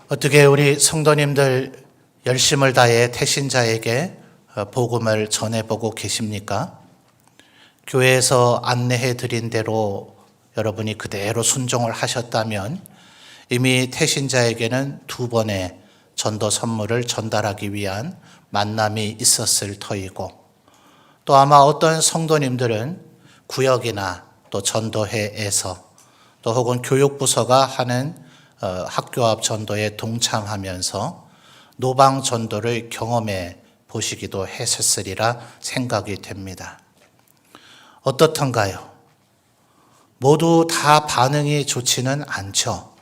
어떻게 우리 성도님들 열심을 다해 태신자에게 복음을 전해보고 계십니까? 교회에서 안내해 드린 대로 여러분이 그대로 순종을 하셨다면 이미 태신자에게는 2번의 전도 선물을 전달하기 위한 만남이 있었을 터이고, 또 아마 어떤 성도님들은 구역이나 또 전도회에서 또 혹은 교육부서가 하는 학교 앞 전도에 동참하면서 노방 전도를 경험해 보시기도 했으리라 생각이 됩니다. 어떻던가요? 모두 다 반응이 좋지는 않죠.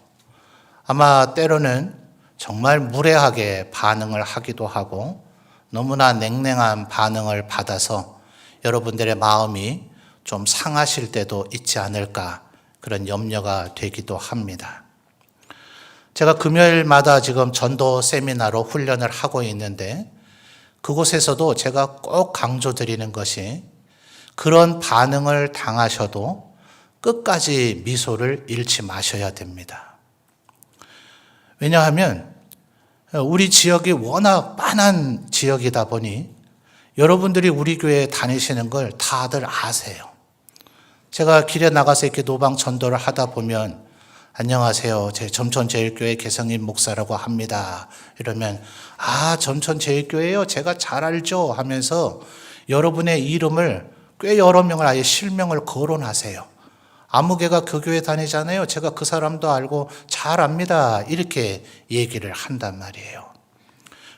아마 때로는 정말 무례하게 반응을 하기도 하고 너무나 냉랭한 반응을 받아서 여러분들의 마음이 좀 상하실 때도 있지 않을까, 그런 염려가 되기도 합니다. 제가 금요일마다 지금 전도 세미나로 훈련을 하고 있는데 그곳에서도 제가 꼭 강조드리는 것이, 그런 반응을 당하셔도 끝까지 미소를 잃지 마셔야 됩니다. 왜냐하면 우리 지역이 워낙 빤한 지역이다 보니 여러분들이 우리 교회에 다니시는 걸 다들 아세요. 제가 길에 나가서 이렇게 노방 전도를 하다 보면 안녕하세요, 제 점천제일교회 개성인 목사라고 합니다. 이러면 점천제일교회요? 제가 잘 알죠? 하면서 여러분의 이름을 꽤 여러 명을 아예 실명을 거론하세요. 아무개가 그 교회 다니잖아요. 제가 그 사람도 알고 잘 압니다. 이렇게 얘기를 한단 말이에요.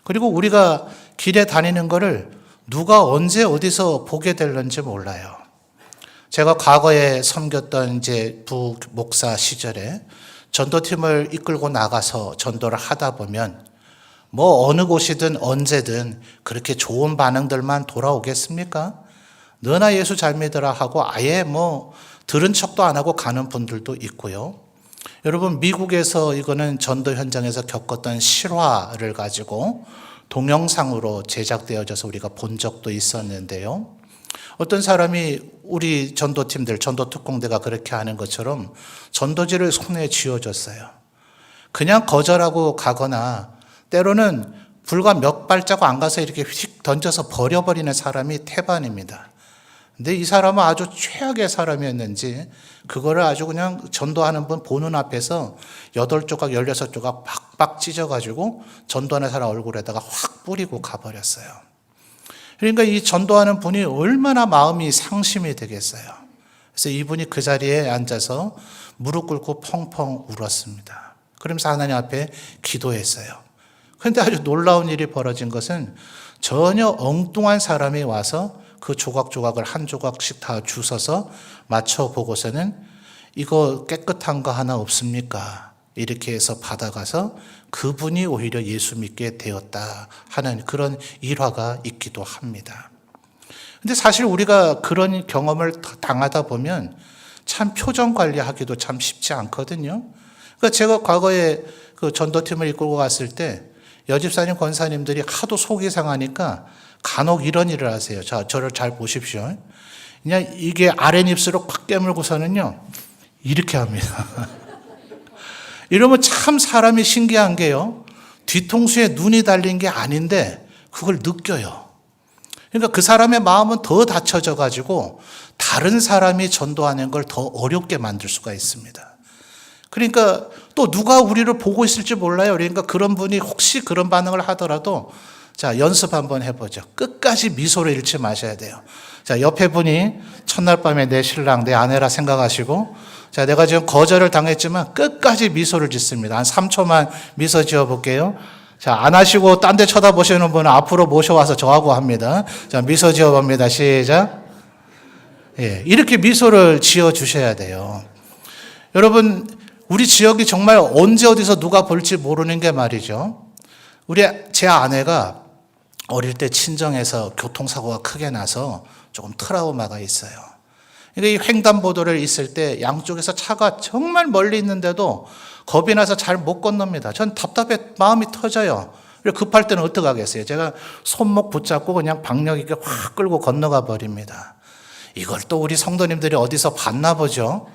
그리고 우리가 길에 다니는 거를 누가 언제 어디서 보게 될는지 몰라요. 제가 과거에 섬겼던 부목사 시절에 전도팀을 이끌고 나가서 전도를 하다 보면 어느 곳이든 언제든 그렇게 좋은 반응들만 돌아오겠습니까? 너나 예수 잘 믿으라 하고 아예 들은 척도 안 하고 가는 분들도 있고요. 여러분, 미국에서 이거는 전도 현장에서 겪었던 실화를 가지고 동영상으로 제작되어져서 우리가 본 적도 있었는데요. 어떤 사람이 우리 전도팀들, 전도특공대가 그렇게 하는 것처럼 전도지를 손에 쥐어줬어요. 그냥 거절하고 가거나 때로는 불과 몇 발자국 안 가서 이렇게 휙 던져서 버려버리는 사람이 태반입니다. 근데 이 사람은 아주 최악의 사람이었는지 그거를 아주 그냥 전도하는 분 보는 앞에서 8조각, 16조각 팍팍 찢어가지고 전도하는 사람 얼굴에다가 확 뿌리고 가버렸어요. 그러니까 이 전도하는 분이 얼마나 마음이 상심이 되겠어요. 그래서 이분이 그 자리에 앉아서 무릎 꿇고 펑펑 울었습니다. 그러면서 하나님 앞에 기도했어요. 그런데 아주 놀라운 일이 벌어진 것은 전혀 엉뚱한 사람이 와서 그 조각조각을 한 조각씩 다 주워서 맞춰보고서는 이거 깨끗한 거 하나 없습니까? 이렇게 해서 받아가서 그분이 오히려 예수 믿게 되었다 하는 그런 일화가 있기도 합니다. 근데 사실 우리가 그런 경험을 당하다 보면 참 표정 관리하기도 참 쉽지 않거든요. 그러니까 제가 과거에 그 전도팀을 이끌고 갔을 때 여집사님, 권사님들이 하도 속이 상하니까 간혹 이런 일을 하세요. 저를 잘 보십시오. 그냥 이게 아랫입술을 꽉 깨물고서는요, 이렇게 합니다. 이러면 참 사람이 신기한 게요, 뒤통수에 눈이 달린 게 아닌데 그걸 느껴요. 그러니까 그 사람의 마음은 더 닫혀져 가지고 다른 사람이 전도하는 걸 더 어렵게 만들 수가 있습니다. 그러니까 또 누가 우리를 보고 있을지 몰라요. 그러니까 그런 분이 혹시 그런 반응을 하더라도 연습 한번 해보죠. 끝까지 미소를 잃지 마셔야 돼요. 옆에 분이 첫날 밤에 내 신랑, 내 아내라 생각하시고, 내가 지금 거절을 당했지만 끝까지 미소를 짓습니다. 한 3초만 미소 지어볼게요. 안 하시고 딴 데 쳐다보시는 분은 앞으로 모셔와서 저하고 합니다. 미소 지어봅니다. 시작. 이렇게 미소를 지어주셔야 돼요. 여러분, 우리 지역이 정말 언제 어디서 누가 볼지 모르는 게 말이죠. 제 아내가 어릴 때 친정에서 교통사고가 크게 나서 조금 트라우마가 있어요. 이 횡단보도를 있을 때 양쪽에서 차가 정말 멀리 있는데도 겁이 나서 잘 못 건넙니다. 전 답답해 마음이 터져요. 급할 때는 어떻게 하겠어요? 제가 손목 붙잡고 그냥 박력 있게 확 끌고 건너가 버립니다. 이걸 또 우리 성도님들이 어디서 봤나 보죠?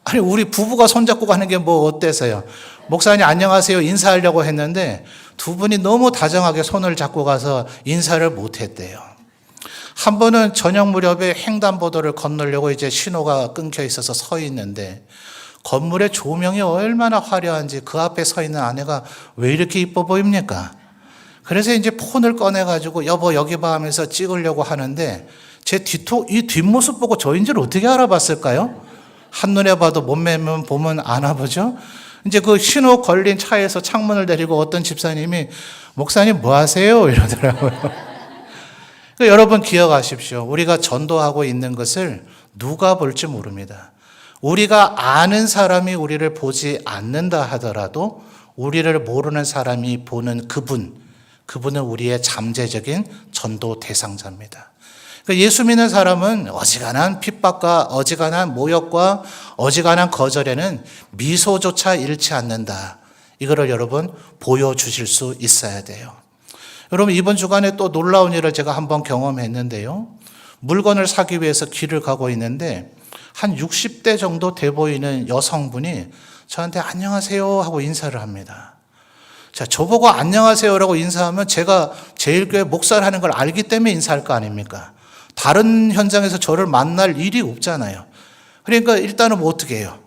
아니, 우리 부부가 손잡고 가는 게 뭐 어때서요? 목사님 안녕하세요 인사하려고 했는데 두 분이 너무 다정하게 손을 잡고 가서 인사를 못했대요. 한 번은 저녁 무렵에 횡단보도를 건너려고 이제 신호가 끊겨 있어서 서 있는데 건물의 조명이 얼마나 화려한지 그 앞에 서 있는 아내가 왜 이렇게 이뻐 보입니까? 그래서 이제 폰을 꺼내가지고 여보 여기 봐 하면서 찍으려고 하는데 제 이 뒷모습 보고 저인지를 어떻게 알아봤을까요? 한눈에 봐도 몸매만 보면 아나 보죠? 이제 그 신호 걸린 차에서 창문을 내리고 어떤 집사님이 목사님 뭐 하세요? 이러더라고요. 여러분 기억하십시오. 우리가 전도하고 있는 것을 누가 볼지 모릅니다. 우리가 아는 사람이 우리를 보지 않는다 하더라도 우리를 모르는 사람이 보는 그분은 우리의 잠재적인 전도 대상자입니다. 예수 믿는 사람은 어지간한 핍박과 어지간한 모욕과 어지간한 거절에는 미소조차 잃지 않는다. 이거를 여러분 보여주실 수 있어야 돼요. 여러분 이번 주간에 또 놀라운 일을 제가 한번 경험했는데요. 물건을 사기 위해서 길을 가고 있는데 한 60대 정도 돼 보이는 여성분이 저한테 안녕하세요 하고 인사를 합니다. 자, 저보고 안녕하세요라고 인사하면 제가 제일교회 목사를 하는 걸 알기 때문에 인사할 거 아닙니까? 다른 현장에서 저를 만날 일이 없잖아요. 그러니까 일단은 뭐 어떻게 해요?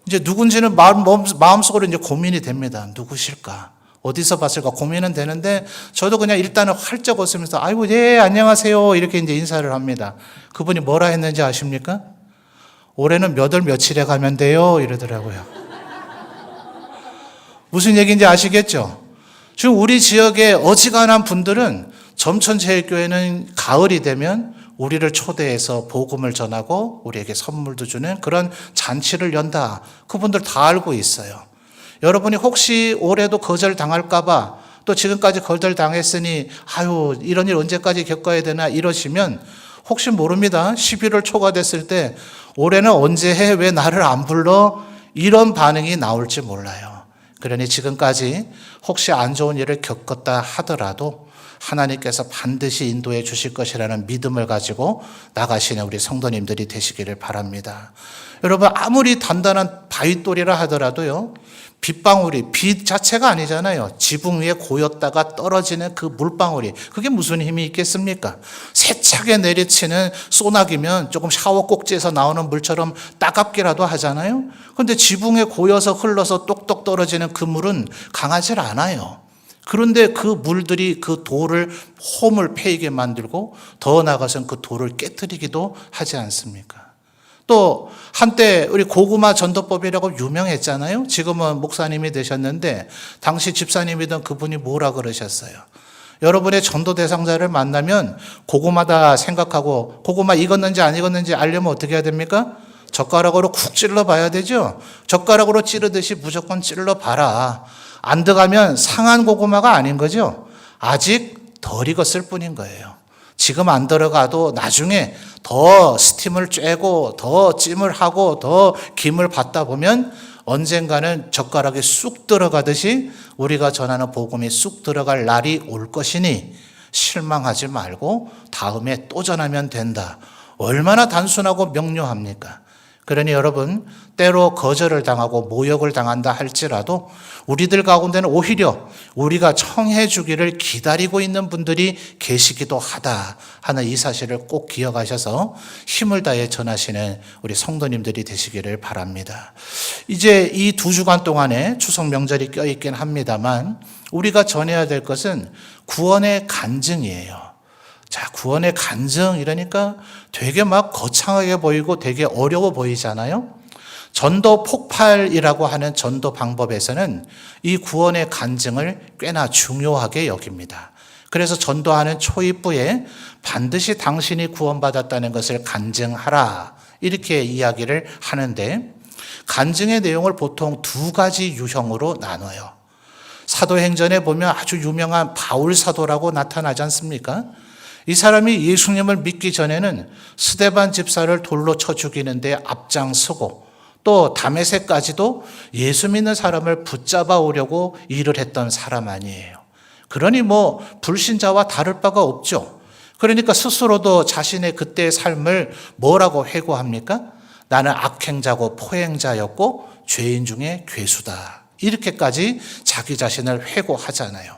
이제 누군지는 마음속으로 이제 고민이 됩니다. 누구실까? 어디서 봤을까 고민은 되는데 저도 그냥 일단은 활짝 웃으면서 아이고 예 안녕하세요 이렇게 이제 인사를 합니다. 그분이 뭐라 했는지 아십니까? 올해는 몇 월 며칠에 가면 돼요 이러더라고요. 무슨 얘기인지 아시겠죠? 지금 우리 지역의 어지간한 분들은 점천제일교회는 가을이 되면 우리를 초대해서 복음을 전하고 우리에게 선물도 주는 그런 잔치를 연다. 그분들 다 알고 있어요. 여러분이 혹시 올해도 거절당할까봐 또 지금까지 거절당했으니 아유 이런 일 언제까지 겪어야 되나 이러시면 혹시 모릅니다. 11월 초가 됐을 때 올해는 언제 해? 왜 나를 안 불러? 이런 반응이 나올지 몰라요. 그러니 지금까지 혹시 안 좋은 일을 겪었다 하더라도 하나님께서 반드시 인도해 주실 것이라는 믿음을 가지고 나가시는 우리 성도님들이 되시기를 바랍니다. 여러분 아무리 단단한 바위돌이라 하더라도요. 빗방울이 빛 자체가 아니잖아요. 지붕 위에 고였다가 떨어지는 그 물방울이 그게 무슨 힘이 있겠습니까? 세차게 내리치는 소나기면 조금 샤워 꼭지에서 나오는 물처럼 따갑기라도 하잖아요. 그런데 지붕에 고여서 흘러서 똑똑 떨어지는 그 물은 강하지 않아요. 그런데 그 물들이 그 돌을 홈을 패이게 만들고 더 나아가서는 그 돌을 깨뜨리기도 하지 않습니까? 또 한때 우리 고구마 전도법이라고 유명했잖아요. 지금은 목사님이 되셨는데 당시 집사님이던 그분이 뭐라 그러셨어요? 여러분의 전도 대상자를 만나면 고구마다 생각하고 고구마 익었는지 안 익었는지 알려면 어떻게 해야 됩니까? 젓가락으로 쿡 찔러 봐야 되죠. 젓가락으로 찌르듯이 무조건 찔러 봐라. 안 들어가면 상한 고구마가 아닌 거죠. 아직 덜 익었을 뿐인 거예요. 지금 안 들어가도 나중에 더 스팀을 쬐고 더 찜을 하고 더 김을 받다 보면 언젠가는 젓가락에 쑥 들어가듯이 우리가 전하는 복음이 쑥 들어갈 날이 올 것이니 실망하지 말고 다음에 또 전하면 된다. 얼마나 단순하고 명료합니까? 그러니 여러분 때로 거절을 당하고 모욕을 당한다 할지라도 우리들 가운데는 오히려 우리가 청해 주기를 기다리고 있는 분들이 계시기도 하다 하는 이 사실을 꼭 기억하셔서 힘을 다해 전하시는 우리 성도님들이 되시기를 바랍니다. 이제 이 2주간 동안에 추석 명절이 껴있긴 합니다만 우리가 전해야 될 것은 구원의 간증이에요. 자, 구원의 간증 이러니까 되게 막 거창하게 보이고 되게 어려워 보이잖아요. 전도 폭발이라고 하는 전도 방법에서는 이 구원의 간증을 꽤나 중요하게 여깁니다. 그래서 전도하는 초입부에 반드시 당신이 구원받았다는 것을 간증하라 이렇게 이야기를 하는데 간증의 내용을 보통 두 가지 유형으로 나눠요. 사도행전에 보면 아주 유명한 바울 사도라고 나타나지 않습니까? 이 사람이 예수님을 믿기 전에는 스데반 집사를 돌로 쳐 죽이는데 앞장서고 또 다메섹까지도 예수 믿는 사람을 붙잡아 오려고 일을 했던 사람 아니에요. 그러니 뭐 불신자와 다를 바가 없죠. 그러니까 스스로도 자신의 그때의 삶을 뭐라고 회고합니까? 나는 악행자고 포행자였고 죄인 중에 괴수다. 이렇게까지 자기 자신을 회고하잖아요.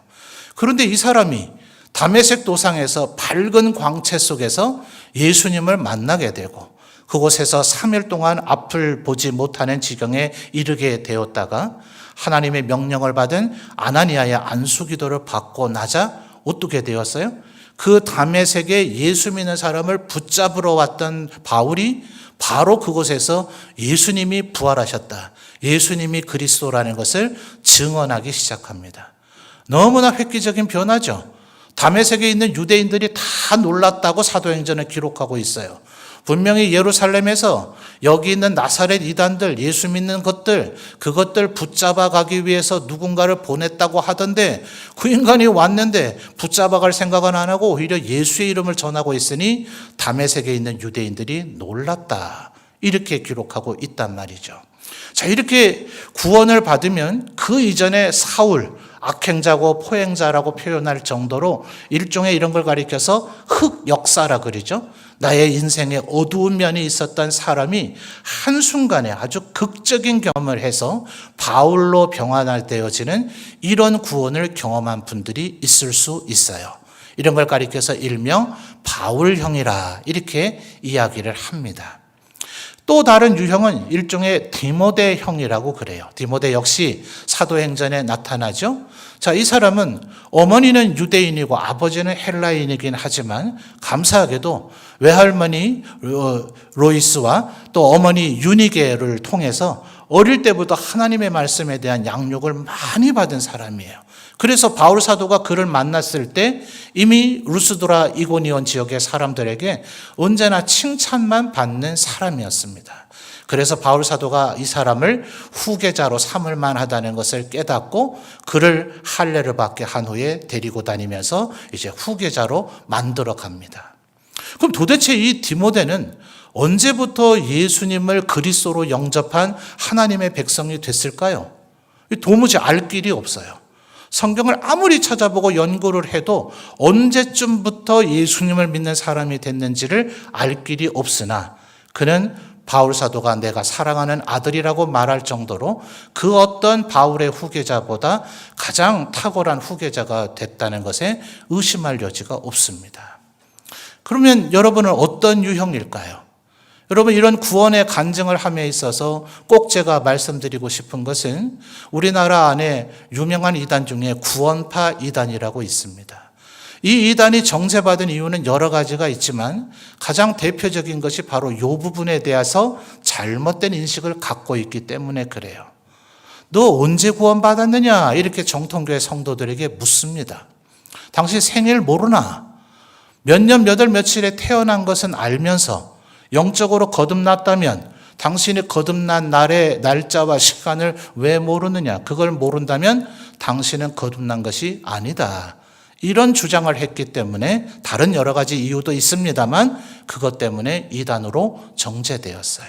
그런데 이 사람이 다메섹 도상에서 밝은 광채 속에서 예수님을 만나게 되고 그곳에서 3일 동안 앞을 보지 못하는 지경에 이르게 되었다가 하나님의 명령을 받은 아나니아의 안수기도를 받고 나자 어떻게 되었어요? 그 다메섹에 예수 믿는 사람을 붙잡으러 왔던 바울이 바로 그곳에서 예수님이 부활하셨다, 예수님이 그리스도라는 것을 증언하기 시작합니다. 너무나 획기적인 변화죠. 다메섹에 있는 유대인들이 다 놀랐다고 사도행전을 기록하고 있어요. 분명히 예루살렘에서 여기 있는 나사렛 이단들, 예수 믿는 것들, 그것들 붙잡아 가기 위해서 누군가를 보냈다고 하던데 그 인간이 왔는데 붙잡아 갈 생각은 안 하고 오히려 예수의 이름을 전하고 있으니 다메섹에 있는 유대인들이 놀랐다, 이렇게 기록하고 있단 말이죠. 자, 이렇게 구원을 받으면 그 이전에 사울, 악행자고 포행자라고 표현할 정도로 일종의 이런 걸 가리켜서 흑역사라 그러죠. 나의 인생에 어두운 면이 있었던 사람이 한순간에 아주 극적인 경험을 해서 바울로 병환되어지는 이런 구원을 경험한 분들이 있을 수 있어요. 이런 걸 가리켜서 일명 바울형이라 이렇게 이야기를 합니다. 또 다른 유형은 일종의 디모데형이라고 그래요. 디모데 역시 사도행전에 나타나죠. 자, 이 사람은 어머니는 유대인이고 아버지는 헬라인이긴 하지만 감사하게도 외할머니 로이스와 또 어머니 유니게를 통해서 어릴 때부터 하나님의 말씀에 대한 양육을 많이 받은 사람이에요. 그래서 바울 사도가 그를 만났을 때 이미 루스드라 이고니온 지역의 사람들에게 언제나 칭찬만 받는 사람이었습니다. 그래서 바울 사도가 이 사람을 후계자로 삼을 만하다는 것을 깨닫고 그를 할례를 받게 한 후에 데리고 다니면서 이제 후계자로 만들어 갑니다. 그럼 도대체 이 디모데는 언제부터 예수님을 그리스도로 영접한 하나님의 백성이 됐을까요? 도무지 알 길이 없어요. 성경을 아무리 찾아보고 연구를 해도 언제쯤부터 예수님을 믿는 사람이 됐는지를 알 길이 없으나 그는 바울 사도가 내가 사랑하는 아들이라고 말할 정도로 그 어떤 바울의 후계자보다 가장 탁월한 후계자가 됐다는 것에 의심할 여지가 없습니다. 그러면 여러분은 어떤 유형일까요? 여러분, 이런 구원의 간증을 함에 있어서 꼭 제가 말씀드리고 싶은 것은 우리나라 안에 유명한 이단 중에 구원파 이단이라고 있습니다. 이 이단이 정죄받은 이유는 여러 가지가 있지만 가장 대표적인 것이 바로 이 부분에 대해서 잘못된 인식을 갖고 있기 때문에 그래요. 너 언제 구원받았느냐? 이렇게 정통교회 성도들에게 묻습니다. 당신 생일 모르나? 몇 년 몇 월 며칠에 태어난 것은 알면서 영적으로 거듭났다면 당신이 거듭난 날의 날짜와 시간을 왜 모르느냐? 그걸 모른다면 당신은 거듭난 것이 아니다. 이런 주장을 했기 때문에 다른 여러 가지 이유도 있습니다만 그것 때문에 이단으로 정죄되었어요.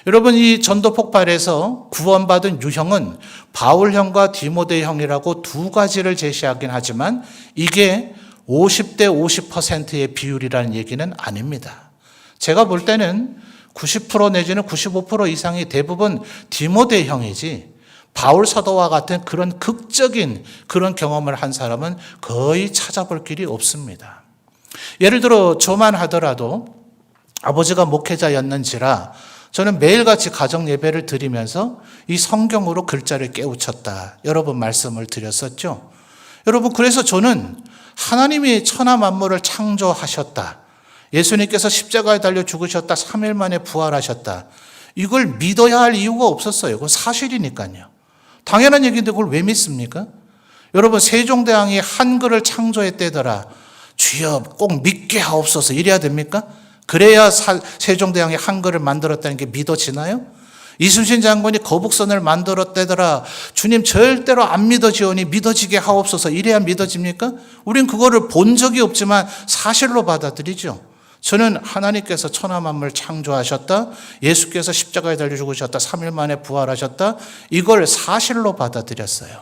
여러분, 이 전도 폭발에서 구원받은 유형은 바울형과 디모데형이라고 두 가지를 제시하긴 하지만 이게 50대 50%의 비율이라는 얘기는 아닙니다. 제가 볼 때는 90% 내지는 95% 이상이 대부분 디모데형이지 바울 사도와 같은 그런 극적인 그런 경험을 한 사람은 거의 찾아볼 길이 없습니다. 예를 들어 저만 하더라도 아버지가 목회자였는지라 저는 매일같이 가정 예배를 드리면서 이 성경으로 글자를 깨우쳤다. 여러 번 말씀을 드렸었죠. 여러분, 그래서 저는 하나님이 천하 만물을 창조하셨다. 예수님께서 십자가에 달려 죽으셨다. 3일 만에 부활하셨다. 이걸 믿어야 할 이유가 없었어요. 그건 사실이니까요. 당연한 얘기인데 그걸 왜 믿습니까? 여러분, 세종대왕이 한글을 창조했대더라. 주여 꼭 믿게 하옵소서 이래야 됩니까? 그래야 세종대왕이 한글을 만들었다는 게 믿어지나요? 이순신 장군이 거북선을 만들었대더라. 주님 절대로 안 믿어지오니 믿어지게 하옵소서 이래야 믿어집니까? 우린 그거를 본 적이 없지만 사실로 받아들이죠. 저는 하나님께서 천하 만물 창조하셨다. 예수께서 십자가에 달려 죽으셨다. 3일 만에 부활하셨다. 이걸 사실로 받아들였어요.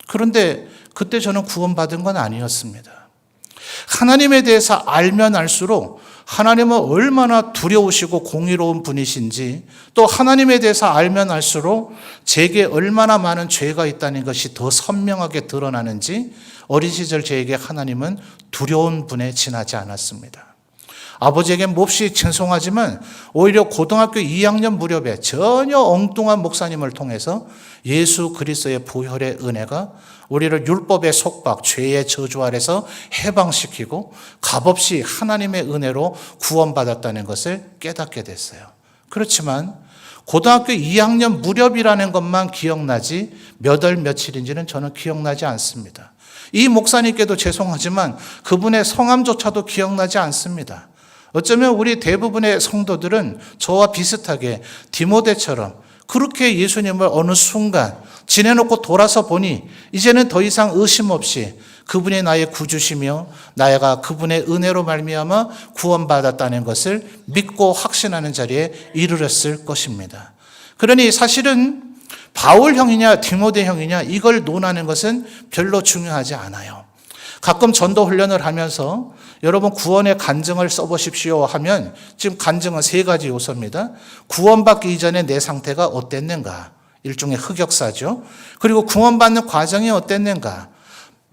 그런데 그때 저는 구원받은 건 아니었습니다. 하나님에 대해서 알면 알수록 하나님은 얼마나 두려우시고 공의로운 분이신지, 또 하나님에 대해서 알면 알수록 제게 얼마나 많은 죄가 있다는 것이 더 선명하게 드러나는지 어린 시절 저에게 하나님은 두려운 분에 지나지 않았습니다. 아버지에게 몹시 죄송하지만 오히려 고등학교 2학년 무렵에 전혀 엉뚱한 목사님을 통해서 예수 그리스도의 보혈의 은혜가 우리를 율법의 속박, 죄의 저주 아래서 해방시키고 값없이 하나님의 은혜로 구원받았다는 것을 깨닫게 됐어요. 그렇지만 고등학교 2학년 무렵이라는 것만 기억나지 몇 월 며칠인지는 저는 기억나지 않습니다. 이 목사님께도 죄송하지만 그분의 성함조차도 기억나지 않습니다. 어쩌면 우리 대부분의 성도들은 저와 비슷하게 디모데처럼 그렇게 예수님을 어느 순간 지내놓고 돌아서 보니 이제는 더 이상 의심 없이 그분이 나의 구주시며 나가 그분의 은혜로 말미암아 구원받았다는 것을 믿고 확신하는 자리에 이르렀을 것입니다. 그러니 사실은 바울 형이냐 디모데 형이냐 이걸 논하는 것은 별로 중요하지 않아요. 가끔 전도 훈련을 하면서 여러분 구원의 간증을 써보십시오 하면 지금 간증은 3가지 요소입니다. 구원받기 이전에 내 상태가 어땠는가? 일종의 흑역사죠. 그리고 구원받는 과정이 어땠는가?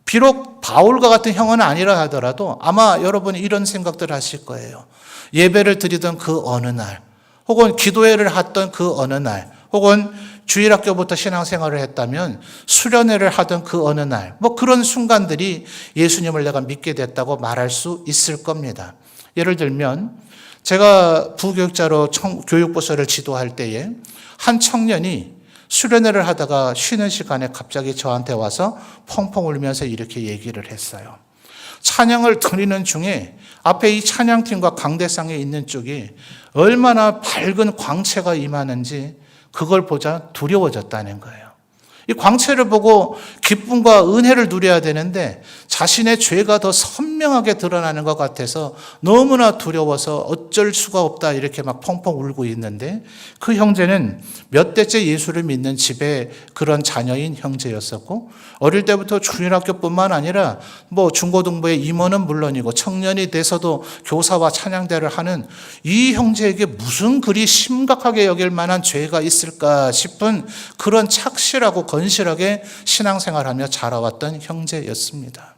비록 바울과 같은 형은 아니라 하더라도 아마 여러분이 이런 생각들 하실 거예요. 예배를 드리던 그 어느 날, 혹은 기도회를 했던 그 어느 날, 혹은 주일학교부터 신앙생활을 했다면 수련회를 하던 그 어느 날, 그런 순간들이 예수님을 내가 믿게 됐다고 말할 수 있을 겁니다. 예를 들면 제가 부교육자로 교육부서를 지도할 때에 한 청년이 수련회를 하다가 쉬는 시간에 갑자기 저한테 와서 펑펑 울면서 이렇게 얘기를 했어요. 찬양을 드리는 중에 앞에 이 찬양팀과 강대상에 있는 쪽이 얼마나 밝은 광채가 임하는지 그걸 보자 두려워졌다는 거예요. 이 광채를 보고 기쁨과 은혜를 누려야 되는데 자신의 죄가 더 선명하게 드러나는 것 같아서 너무나 두려워서 어쩔 수가 없다 이렇게 막 펑펑 울고 있는데 그 형제는 몇 대째 예수를 믿는 집에 그런 자녀인 형제였었고 어릴 때부터 주일학교뿐만 아니라 중고등부의 임원은 물론이고 청년이 돼서도 교사와 찬양대를 하는 이 형제에게 무슨 그리 심각하게 여길 만한 죄가 있을까 싶은 그런 착실하고 건실하게 신앙생활하며 자라왔던 형제였습니다.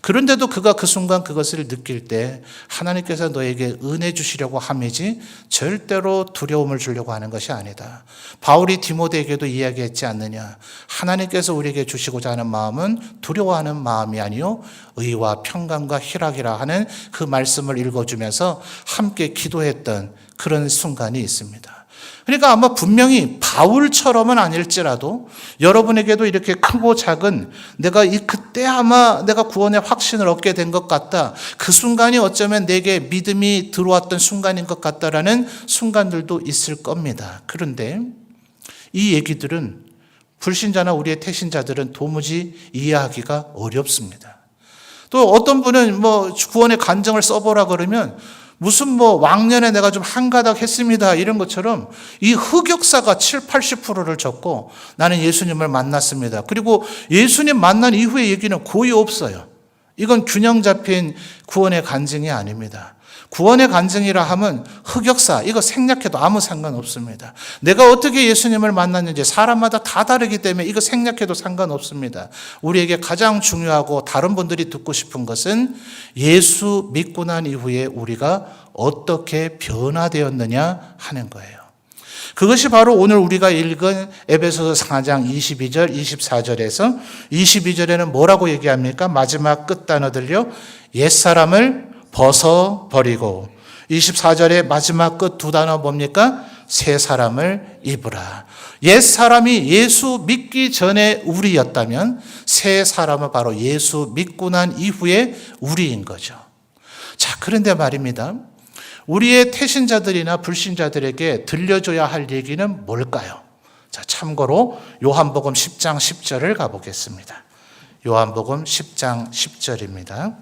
그런데도 그가 그 순간 그것을 느낄 때 하나님께서 너에게 은혜 주시려고 함이지 절대로 두려움을 주려고 하는 것이 아니다. 바울이 디모데에게도 이야기했지 않느냐. 하나님께서 우리에게 주시고자 하는 마음은 두려워하는 마음이 아니요 의와 평강과 희락이라 하는 그 말씀을 읽어주면서 함께 기도했던 그런 순간이 있습니다. 그러니까 아마 분명히 바울처럼은 아닐지라도 여러분에게도 이렇게 크고 작은 내가 그때 아마 내가 구원의 확신을 얻게 된 것 같다. 그 순간이 어쩌면 내게 믿음이 들어왔던 순간인 것 같다라는 순간들도 있을 겁니다. 그런데 이 얘기들은 불신자나 우리의 태신자들은 도무지 이해하기가 어렵습니다. 또 어떤 분은 구원의 간증을 써보라 그러면 무슨 왕년에 내가 좀 한가닥 했습니다 이런 것처럼 이 흑역사가 70-80%를 적고 나는 예수님을 만났습니다. 그리고 예수님 만난 이후의 얘기는 거의 없어요. 이건 균형 잡힌 구원의 간증이 아닙니다. 구원의 간증이라 하면 흑역사 이거 생략해도 아무 상관없습니다. 내가 어떻게 예수님을 만났는지 사람마다 다 다르기 때문에 이거 생략해도 상관없습니다. 우리에게 가장 중요하고 다른 분들이 듣고 싶은 것은 예수 믿고 난 이후에 우리가 어떻게 변화되었느냐 하는 거예요. 그것이 바로 오늘 우리가 읽은 에베소서 4장 22절 24절에서 22절에는 뭐라고 얘기합니까? 마지막 끝 단어들요. 옛사람을 벗어버리고 24절의 마지막 끝 2단어 뭡니까? 새 사람을 입으라. 옛사람이 예수 믿기 전에 우리였다면 새 사람은 바로 예수 믿고 난 이후에 우리인 거죠. 자, 그런데 말입니다. 우리의 태신자들이나 불신자들에게 들려줘야 할 얘기는 뭘까요? 자, 참고로 요한복음 10장 10절을 가보겠습니다. 요한복음 10장 10절입니다.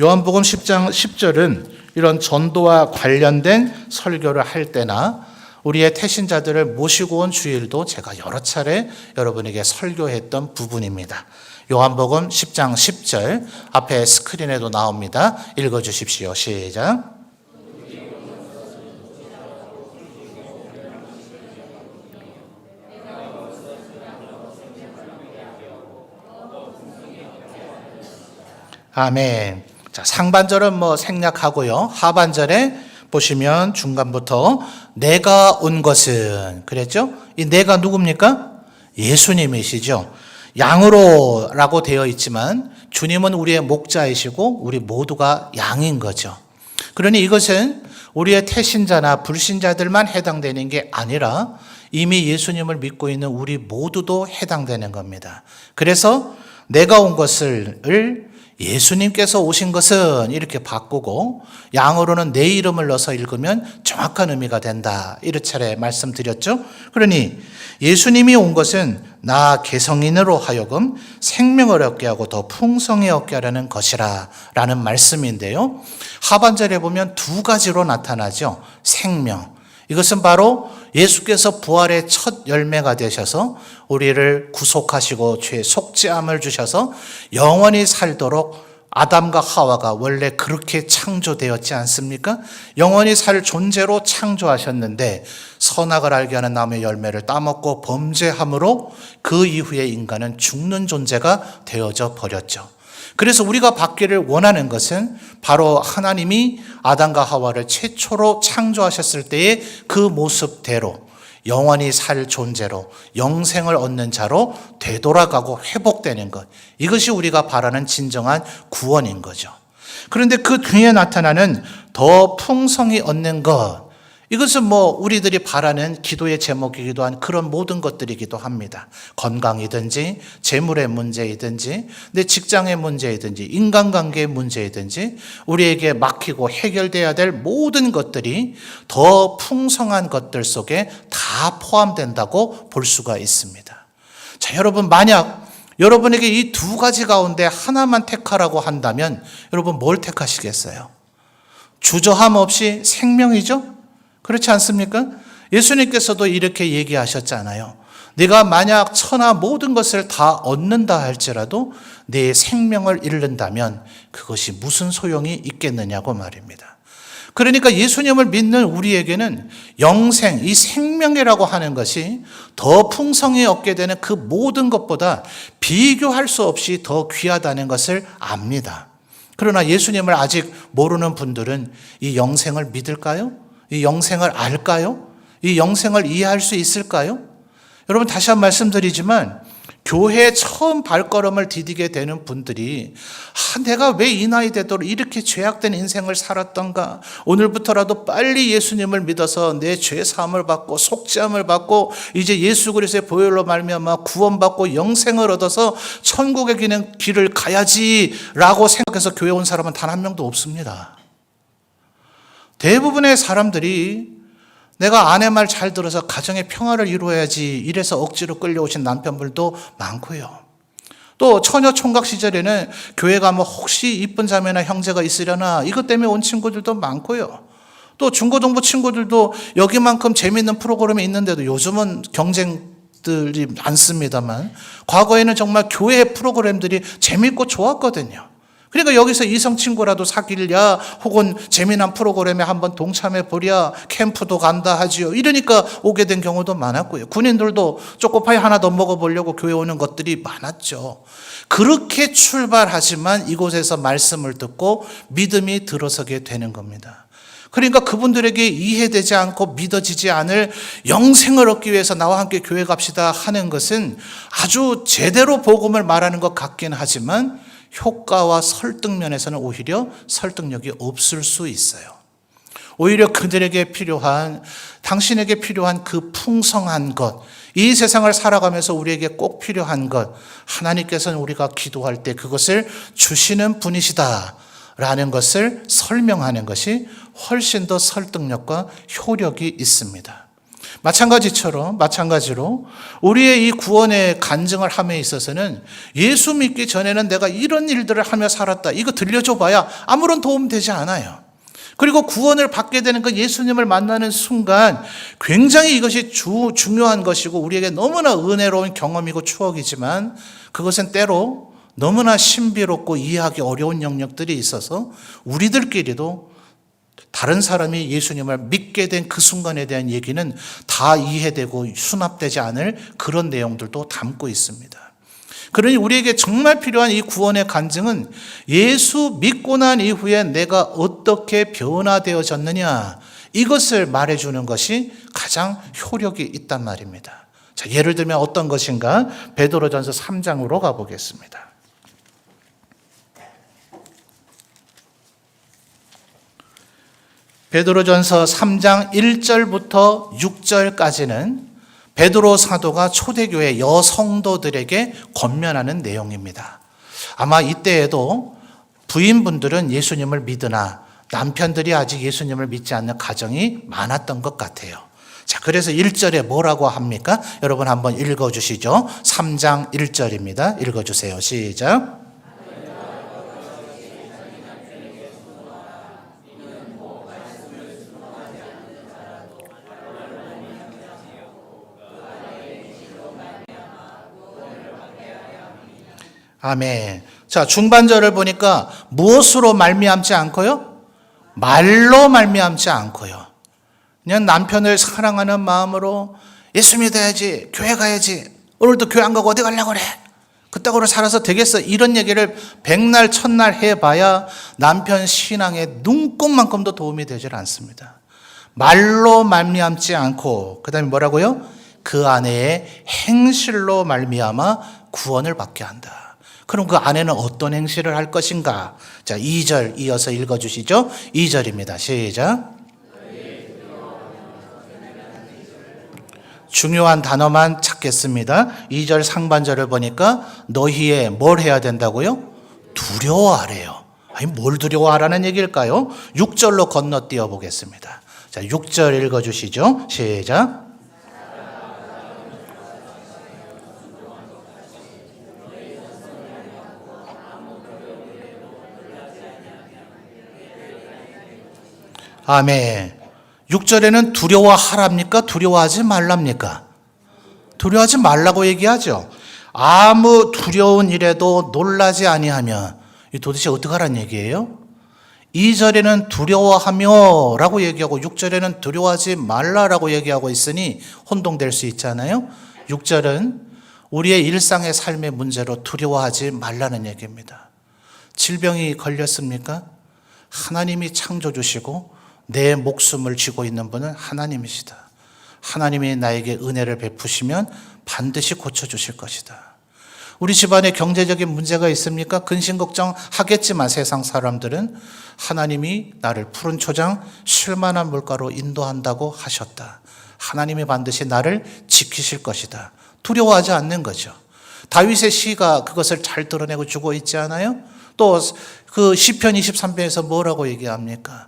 요한복음 10장 10절은 이런 전도와 관련된 설교를 할 때나 우리의 태신자들을 모시고 온 주일도 제가 여러 차례 여러분에게 설교했던 부분입니다. 요한복음 10장 10절 앞에 스크린에도 나옵니다. 읽어주십시오. 시작. 아멘. 자, 상반절은 생략하고요. 하반절에 보시면 중간부터 내가 온 것은 그랬죠? 이 내가 누굽니까? 예수님이시죠. 양으로라고 되어 있지만 주님은 우리의 목자이시고 우리 모두가 양인 거죠. 그러니 이것은 우리의 태신자나 불신자들만 해당되는 게 아니라 이미 예수님을 믿고 있는 우리 모두도 해당되는 겁니다. 그래서 내가 온 것을 예수님께서 오신 것은 이렇게 바꾸고 양으로는 내 이름을 넣어서 읽으면 정확한 의미가 된다. 이렇게 차례 말씀드렸죠. 그러니 예수님이 온 것은 나 개성인으로 하여금 생명을 얻게 하고 더 풍성히 얻게 하려는 것이라 라는 말씀인데요. 하반절에 보면 두 가지로 나타나죠. 생명. 이것은 바로 예수께서 부활의 첫 열매가 되셔서 우리를 구속하시고 죄의 속죄함을 주셔서 영원히 살도록 아담과 하와가 원래 그렇게 창조되었지 않습니까? 영원히 살 존재로 창조하셨는데 선악을 알게 하는 나무의 열매를 따먹고 범죄함으로 그 이후에 인간은 죽는 존재가 되어져 버렸죠. 그래서 우리가 받기를 원하는 것은 바로 하나님이 아담과 하와를 최초로 창조하셨을 때의 그 모습대로 영원히 살 존재로 영생을 얻는 자로 되돌아가고 회복되는 것. 이것이 우리가 바라는 진정한 구원인 거죠. 그런데 그 뒤에 나타나는 더 풍성히 얻는 것. 이것은 우리들이 바라는 기도의 제목이기도 한 그런 모든 것들이기도 합니다. 건강이든지 재물의 문제이든지 내 직장의 문제이든지 인간관계의 문제이든지 우리에게 막히고 해결돼야 될 모든 것들이 더 풍성한 것들 속에 다 포함된다고 볼 수가 있습니다. 자, 여러분 만약 여러분에게 이 두 가지 가운데 하나만 택하라고 한다면 여러분 뭘 택하시겠어요? 주저함 없이 생명이죠? 그렇지 않습니까? 예수님께서도 이렇게 얘기하셨잖아요. 네가 만약 천하 모든 것을 다 얻는다 할지라도 내 생명을 잃는다면 그것이 무슨 소용이 있겠느냐고 말입니다. 그러니까 예수님을 믿는 우리에게는 영생, 이 생명이라고 하는 것이 더 풍성히 얻게 되는 그 모든 것보다 비교할 수 없이 더 귀하다는 것을 압니다. 그러나 예수님을 아직 모르는 분들은 이 영생을 믿을까요? 이 영생을 알까요? 이 영생을 이해할 수 있을까요? 여러분 다시 한번 말씀드리지만 교회에 처음 발걸음을 디디게 되는 분들이 내가 왜 이 나이 되도록 이렇게 죄악된 인생을 살았던가, 오늘부터라도 빨리 예수님을 믿어서 내 죄 사함을 받고 속죄함을 받고 이제 예수 그리스도의 보혈로 말미암아 구원받고 영생을 얻어서 천국에 기는 길을 가야지라고 생각해서 교회 온 사람은 단 한 명도 없습니다. 대부분의 사람들이 내가 아내 말 잘 들어서 가정의 평화를 이루어야지 이래서 억지로 끌려오신 남편분들도 많고요. 또 처녀 총각 시절에는 교회 가면 혹시 이쁜 자매나 형제가 있으려나 이것 때문에 온 친구들도 많고요. 또 중고등부 친구들도 여기만큼 재미있는 프로그램이 있는데도 요즘은 경쟁들이 많습니다만 과거에는 정말 교회 프로그램들이 재밌고 좋았거든요. 그러니까 여기서 이성 친구라도 사귀랴 혹은 재미난 프로그램에 한번 동참해 보랴 캠프도 간다 하지요. 이러니까 오게 된 경우도 많았고요. 군인들도 초코파이 하나 더 먹어보려고 교회 오는 것들이 많았죠. 그렇게 출발하지만 이곳에서 말씀을 듣고 믿음이 들어서게 되는 겁니다. 그러니까 그분들에게 이해되지 않고 믿어지지 않을 영생을 얻기 위해서 나와 함께 교회 갑시다 하는 것은 아주 제대로 복음을 말하는 것 같긴 하지만 효과와 설득 면에서는 오히려 설득력이 없을 수 있어요. 오히려 그들에게 필요한, 당신에게 필요한 그 풍성한 것, 이 세상을 살아가면서 우리에게 꼭 필요한 것, 하나님께서는 우리가 기도할 때 그것을 주시는 분이시다라는 것을 설명하는 것이 훨씬 더 설득력과 효력이 있습니다. 마찬가지로 우리의 이 구원의 간증을 함에 있어서는 예수 믿기 전에는 내가 이런 일들을 하며 살았다, 이거 들려줘 봐야 아무런 도움 되지 않아요. 그리고 구원을 받게 되는 그 예수님을 만나는 순간 굉장히 이것이 중요한 것이고 우리에게 너무나 은혜로운 경험이고 추억이지만 그것은 때로 너무나 신비롭고 이해하기 어려운 영역들이 있어서 우리들끼리도 다른 사람이 예수님을 믿게 된 그 순간에 대한 얘기는 다 이해되고 수납되지 않을 그런 내용들도 담고 있습니다. 그러니 우리에게 정말 필요한 이 구원의 간증은 예수 믿고 난 이후에 내가 어떻게 변화되어졌느냐, 이것을 말해주는 것이 가장 효력이 있단 말입니다. 자, 예를 들면 어떤 것인가? 베드로전서 3장으로 가보겠습니다. 베드로전서 3장 1절부터 6절까지는 베드로 사도가 초대교회 여성도들에게 권면하는 내용입니다. 아마 이때에도 부인분들은 예수님을 믿으나 남편들이 아직 예수님을 믿지 않는 가정이 많았던 것 같아요. 자, 그래서 1절에 뭐라고 합니까? 여러분 한번 읽어주시죠. 3장 1절입니다. 읽어주세요. 시작. 아멘. 자, 중반절을 보니까 무엇으로 말미암지 않고요? 말로 말미암지 않고요. 그냥 남편을 사랑하는 마음으로 예수 믿어야지, 교회 가야지, 오늘도 교회 안 가고 어디 가려고 그래, 그따구로 살아서 되겠어, 이런 얘기를 백날 천날 해봐야 남편 신앙에 눈꼽만큼도 도움이 되질 않습니다. 말로 말미암지 않고, 그 다음에 뭐라고요? 그 안에 행실로 말미암아 구원을 받게 한다. 그럼 그 안에는 어떤 행실을 할 것인가? 자, 2절 이어서 읽어주시죠. 2절입니다. 시작. 중요한 단어만 찾겠습니다. 2절 상반절을 보니까 너희의 뭘 해야 된다고요? 두려워하래요. 아니, 뭘 두려워하라는 얘기일까요? 6절로 건너뛰어 보겠습니다. 자, 6절 읽어주시죠. 시작. 아멘. 6절에는 두려워하랍니까? 두려워하지 말랍니까? 두려워하지 말라고 얘기하죠. 아무 두려운 일에도 놀라지 아니하면, 이 도대체 어떻게 하라는 얘기예요? 2절에는 두려워하며 라고 얘기하고 6절에는 두려워하지 말라라고 얘기하고 있으니 혼동될 수 있잖아요. 6절은 우리의 일상의 삶의 문제로 두려워하지 말라는 얘기입니다. 질병이 걸렸습니까? 하나님이 창조주시고 내 목숨을 쥐고 있는 분은 하나님이시다. 하나님이 나에게 은혜를 베푸시면 반드시 고쳐주실 것이다. 우리 집안에 경제적인 문제가 있습니까? 근심 걱정하겠지만 세상 사람들은 하나님이 나를 푸른 초장 쉴만한 물가로 인도한다고 하셨다. 하나님이 반드시 나를 지키실 것이다. 두려워하지 않는 거죠. 다윗의 시가 그것을 잘 드러내고 주고 있지 않아요? 또 그 시편 23편에서 뭐라고 얘기합니까?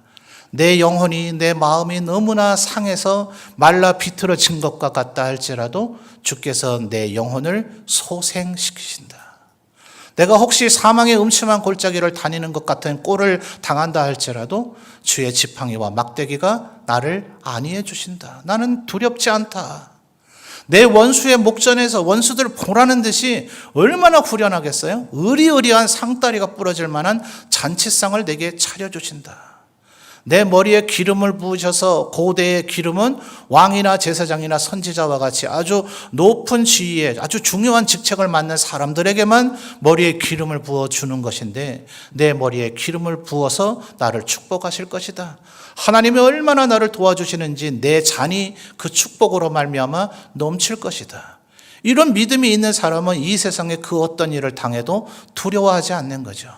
내 영혼이, 내 마음이 너무나 상해서 말라 비틀어진 것과 같다 할지라도 주께서 내 영혼을 소생시키신다. 내가 혹시 사망의 음침한 골짜기를 다니는 것 같은 꼴을 당한다 할지라도 주의 지팡이와 막대기가 나를 안위해 주신다. 나는 두렵지 않다. 내 원수의 목전에서 원수들을 보라는 듯이 얼마나 후련하겠어요? 의리의리한 상다리가 부러질 만한 잔치상을 내게 차려주신다. 내 머리에 기름을 부으셔서 고대의 기름은 왕이나 제사장이나 선지자와 같이 아주 높은 지위에 아주 중요한 직책을 맡는 사람들에게만 머리에 기름을 부어주는 것인데 내 머리에 기름을 부어서 나를 축복하실 것이다. 하나님이 얼마나 나를 도와주시는지 내 잔이 그 축복으로 말미암아 넘칠 것이다. 이런 믿음이 있는 사람은 이 세상에 그 어떤 일을 당해도 두려워하지 않는 거죠.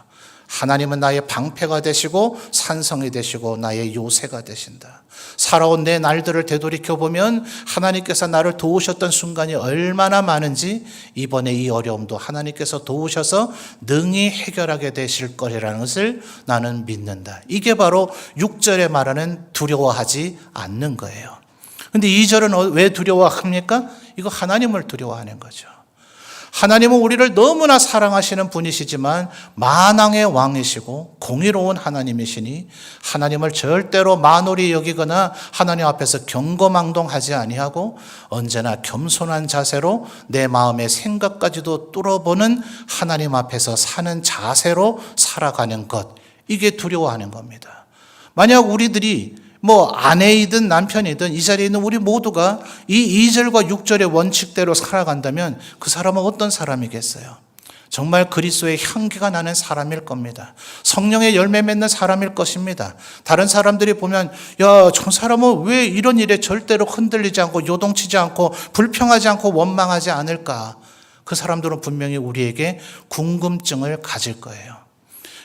하나님은 나의 방패가 되시고 산성이 되시고 나의 요새가 되신다. 살아온 내 날들을 되돌이켜보면 하나님께서 나를 도우셨던 순간이 얼마나 많은지 이번에 이 어려움도 하나님께서 도우셔서 능히 해결하게 되실 거라는 것을 나는 믿는다. 이게 바로 6절에 말하는 두려워하지 않는 거예요. 근데 2절은 왜 두려워합니까? 이거 하나님을 두려워하는 거죠. 하나님은 우리를 너무나 사랑하시는 분이시지만 만왕의 왕이시고 공의로운 하나님이시니 하나님을 절대로 만홀히 여기거나 하나님 앞에서 경거망동하지 아니하고 언제나 겸손한 자세로 내 마음의 생각까지도 뚫어보는 하나님 앞에서 사는 자세로 살아가는 것, 이게 두려워하는 겁니다. 만약 우리들이 아내이든 남편이든 이 자리에 있는 우리 모두가 이 2절과 6절의 원칙대로 살아간다면 그 사람은 어떤 사람이겠어요? 정말 그리스도의 향기가 나는 사람일 겁니다. 성령의 열매 맺는 사람일 것입니다. 다른 사람들이 보면 저 사람은 왜 이런 일에 절대로 흔들리지 않고 요동치지 않고 불평하지 않고 원망하지 않을까? 그 사람들은 분명히 우리에게 궁금증을 가질 거예요.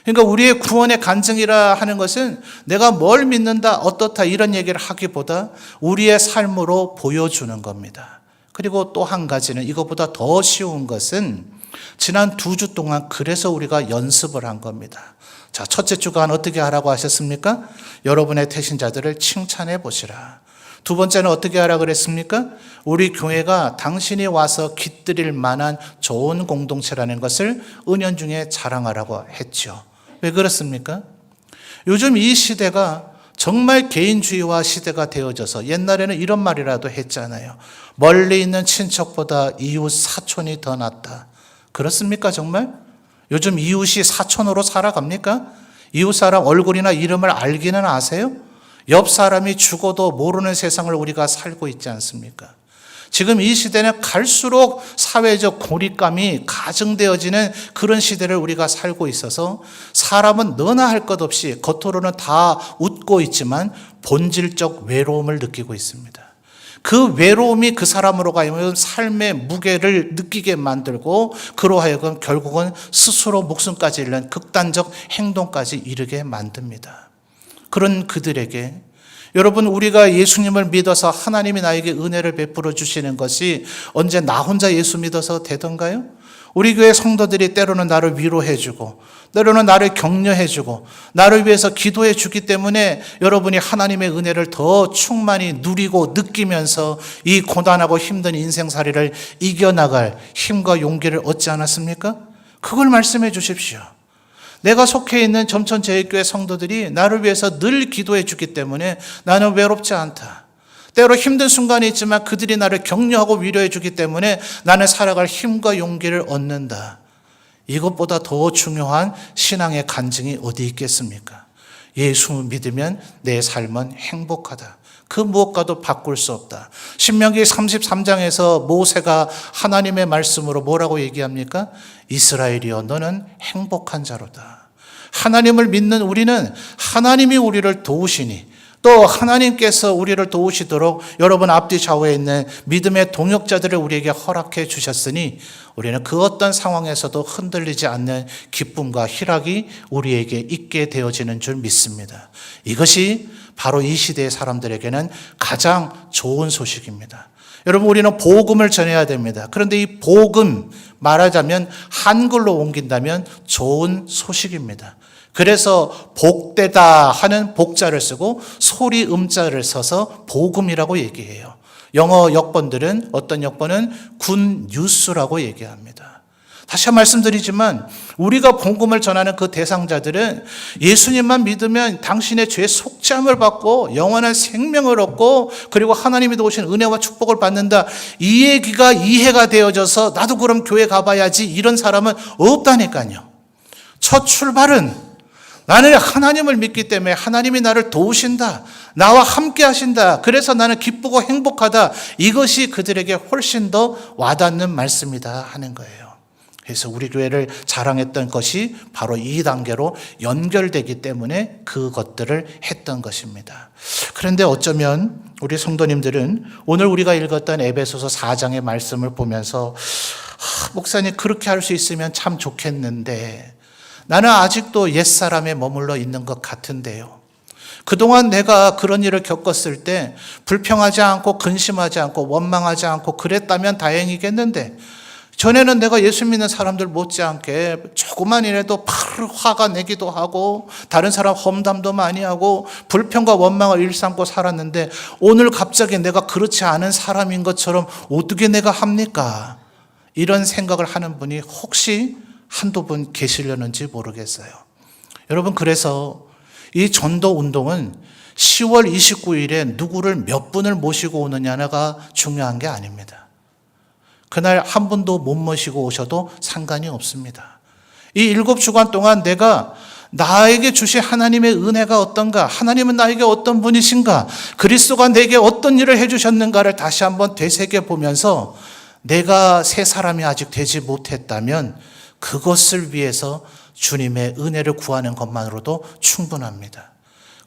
그러니까 우리의 구원의 간증이라 하는 것은 내가 뭘 믿는다, 어떻다 이런 얘기를 하기보다 우리의 삶으로 보여주는 겁니다. 그리고 또 한 가지는 이것보다 더 쉬운 것은 지난 2주 동안 그래서 우리가 연습을 한 겁니다. 자, 첫째 주간 어떻게 하라고 하셨습니까? 여러분의 태신자들을 칭찬해 보시라. 두 번째는 어떻게 하라 그랬습니까? 우리 교회가 당신이 와서 깃들일 만한 좋은 공동체라는 것을 은연중에 자랑하라고 했죠. 왜 그렇습니까? 요즘 이 시대가 정말 개인주의화 시대가 되어져서 옛날에는 이런 말이라도 했잖아요. 멀리 있는 친척보다 이웃 사촌이 더 낫다. 그렇습니까 정말? 요즘 이웃이 사촌으로 살아갑니까? 이웃 사람 얼굴이나 이름을 알기는 아세요? 옆 사람이 죽어도 모르는 세상을 우리가 살고 있지 않습니까? 지금 이 시대는 갈수록 사회적 고립감이 가증되어지는 그런 시대를 우리가 살고 있어서 사람은 너나 할 것 없이 겉으로는 다 웃고 있지만 본질적 외로움을 느끼고 있습니다. 그 외로움이 그 사람으로 가면 삶의 무게를 느끼게 만들고 그로 하여금 결국은 스스로 목숨까지 잃는 극단적 행동까지 이르게 만듭니다. 그런 그들에게 여러분, 우리가 예수님을 믿어서 하나님이 나에게 은혜를 베풀어 주시는 것이 언제 나 혼자 예수 믿어서 되던가요? 우리 교회 성도들이 때로는 나를 위로해 주고 때로는 나를 격려해 주고 나를 위해서 기도해 주기 때문에 여러분이 하나님의 은혜를 더 충만히 누리고 느끼면서 이 고단하고 힘든 인생살이를 이겨나갈 힘과 용기를 얻지 않았습니까? 그걸 말씀해 주십시오. 내가 속해 있는 점천제일교회 성도들이 나를 위해서 늘 기도해 주기 때문에 나는 외롭지 않다. 때로 힘든 순간이 있지만 그들이 나를 격려하고 위로해 주기 때문에 나는 살아갈 힘과 용기를 얻는다. 이것보다 더 중요한 신앙의 간증이 어디 있겠습니까? 예수 믿으면 내 삶은 행복하다. 그 무엇과도 바꿀 수 없다. 신명기 33장에서 모세가 하나님의 말씀으로 뭐라고 얘기합니까? 이스라엘이여 너는 행복한 자로다. 하나님을 믿는 우리는 하나님이 우리를 도우시니 또 하나님께서 우리를 도우시도록 여러분 앞뒤 좌우에 있는 믿음의 동역자들을 우리에게 허락해 주셨으니 우리는 그 어떤 상황에서도 흔들리지 않는 기쁨과 희락이 우리에게 있게 되어지는 줄 믿습니다. 이것이 바로 이 시대의 사람들에게는 가장 좋은 소식입니다. 여러분, 우리는 복음을 전해야 됩니다. 그런데 이 복음, 말하자면 한글로 옮긴다면 좋은 소식입니다. 그래서 복되다 하는 복자를 쓰고 소리 음자를 써서 복음이라고 얘기해요. 영어 역본들은 어떤 역본은 굿 뉴스라고 얘기합니다. 다시 한번 말씀드리지만 우리가 복음을 전하는 그 대상자들은 예수님만 믿으면 당신의 죄 속죄함을 받고 영원한 생명을 얻고 그리고 하나님이 도우신 은혜와 축복을 받는다. 이 얘기가 이해가 되어져서 나도 그럼 교회 가봐야지 이런 사람은 없다니까요. 첫 출발은 나는 하나님을 믿기 때문에 하나님이 나를 도우신다. 나와 함께 하신다. 그래서 나는 기쁘고 행복하다. 이것이 그들에게 훨씬 더 와닿는 말씀이다 하는 거예요. 그래서 우리 교회를 자랑했던 것이 바로 이 단계로 연결되기 때문에 그것들을 했던 것입니다. 그런데 어쩌면 우리 성도님들은 오늘 우리가 읽었던 에베소서 4장의 말씀을 보면서 목사님 그렇게 할 수 있으면 참 좋겠는데 나는 아직도 옛사람에 머물러 있는 것 같은데요. 그동안 내가 그런 일을 겪었을 때 불평하지 않고 근심하지 않고 원망하지 않고 그랬다면 다행이겠는데 전에는 내가 예수 믿는 사람들 못지않게 조그만 일에도 바로 화가 내기도 하고 다른 사람 험담도 많이 하고 불평과 원망을 일삼고 살았는데 오늘 갑자기 내가 그렇지 않은 사람인 것처럼 어떻게 내가 합니까? 이런 생각을 하는 분이 혹시 한두 분 계시려는지 모르겠어요. 여러분, 그래서 이 전도 운동은 10월 29일에 누구를 몇 분을 모시고 오느냐가 중요한 게 아닙니다. 그날 한 분도 못 모시고 오셔도 상관이 없습니다. 이 7주간 동안 내가 나에게 주신 하나님의 은혜가 어떤가, 하나님은 나에게 어떤 분이신가, 그리스도가 내게 어떤 일을 해주셨는가를 다시 한번 되새겨 보면서 내가 새 사람이 아직 되지 못했다면 그것을 위해서 주님의 은혜를 구하는 것만으로도 충분합니다.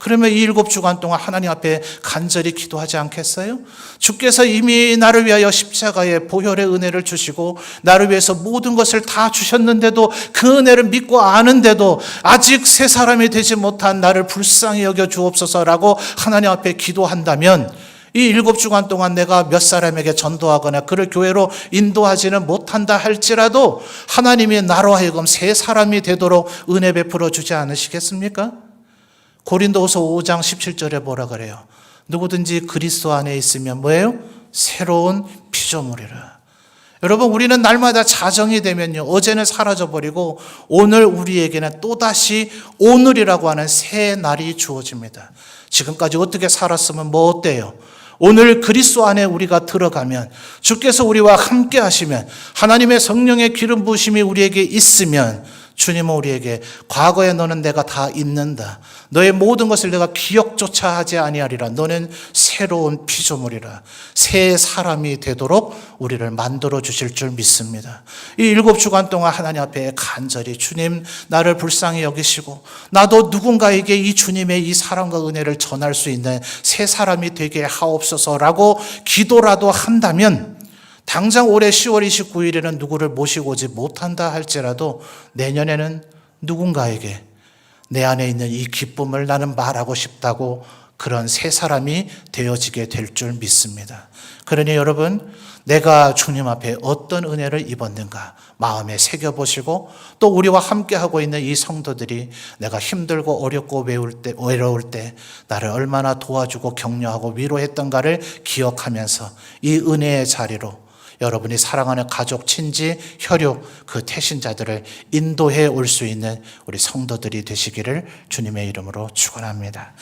그러면 이 7주간 동안 하나님 앞에 간절히 기도하지 않겠어요? 주께서 이미 나를 위하여 십자가의 보혈의 은혜를 주시고 나를 위해서 모든 것을 다 주셨는데도 그 은혜를 믿고 아는데도 아직 새 사람이 되지 못한 나를 불쌍히 여겨 주옵소서라고 하나님 앞에 기도한다면 이 7주간 동안 내가 몇 사람에게 전도하거나 그를 교회로 인도하지는 못한다 할지라도 하나님이 나로 하여금 새 사람이 되도록 은혜 베풀어 주지 않으시겠습니까? 고린도후서 5장 17절에 뭐라 그래요? 누구든지 그리스도 안에 있으면 뭐예요? 새로운 피조물이라. 여러분, 우리는 날마다 자정이 되면요, 어제는 사라져버리고 오늘 우리에게는 또다시 오늘이라고 하는 새 날이 주어집니다. 지금까지 어떻게 살았으면 뭐 어때요? 오늘 그리스도 안에 우리가 들어가면, 주께서 우리와 함께 하시면, 하나님의 성령의 기름 부으심이 우리에게 있으면 주님은 우리에게 과거에 너는 내가 다 잊는다, 너의 모든 것을 내가 기억조차 하지 아니하리라, 너는 새로운 피조물이라, 새 사람이 되도록 우리를 만들어 주실 줄 믿습니다. 이 7주간 동안 하나님 앞에 간절히 주님, 나를 불쌍히 여기시고 나도 누군가에게 이 주님의 이 사랑과 은혜를 전할 수 있는 새 사람이 되게 하옵소서라고 기도라도 한다면, 당장 올해 10월 29일에는 누구를 모시고 오지 못한다 할지라도 내년에는 누군가에게 내 안에 있는 이 기쁨을 나는 말하고 싶다고 그런 새 사람이 되어지게 될 줄 믿습니다. 그러니 여러분, 내가 주님 앞에 어떤 은혜를 입었는가 마음에 새겨보시고, 또 우리와 함께하고 있는 이 성도들이 내가 힘들고 어렵고 외로울 때 나를 얼마나 도와주고 격려하고 위로했던가를 기억하면서 이 은혜의 자리로 여러분이 사랑하는 가족, 친지, 혈육, 그 태신자들을 인도해 올 수 있는 우리 성도들이 되시기를 주님의 이름으로 축원합니다.